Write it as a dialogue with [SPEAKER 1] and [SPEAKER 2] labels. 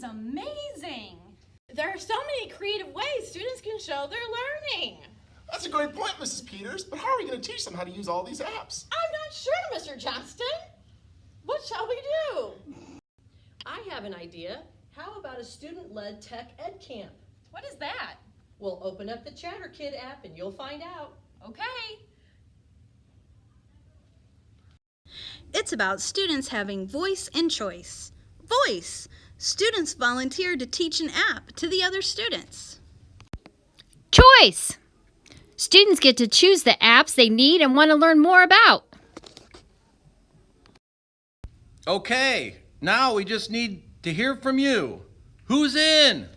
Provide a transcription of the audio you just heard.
[SPEAKER 1] amazing.
[SPEAKER 2] There are so many creative ways students can show their learning.
[SPEAKER 3] That's a great point, Mrs. Peters, but how are we going to teach them how to use all these apps?
[SPEAKER 2] I'm not sure, Mr. Johnston. What shall we do? I have an idea. How about a student-led Tech Edcamp?
[SPEAKER 1] What is that?
[SPEAKER 2] We'll open up the Chatter Kid app and you'll find out.
[SPEAKER 1] Okay.
[SPEAKER 4] It's about students having voice and choice. Voice. Students volunteer to teach an app to the other students.
[SPEAKER 5] Choice. Students get to choose the apps they need and want to learn more about.
[SPEAKER 6] Okay, now we just need to hear from you. Who's in?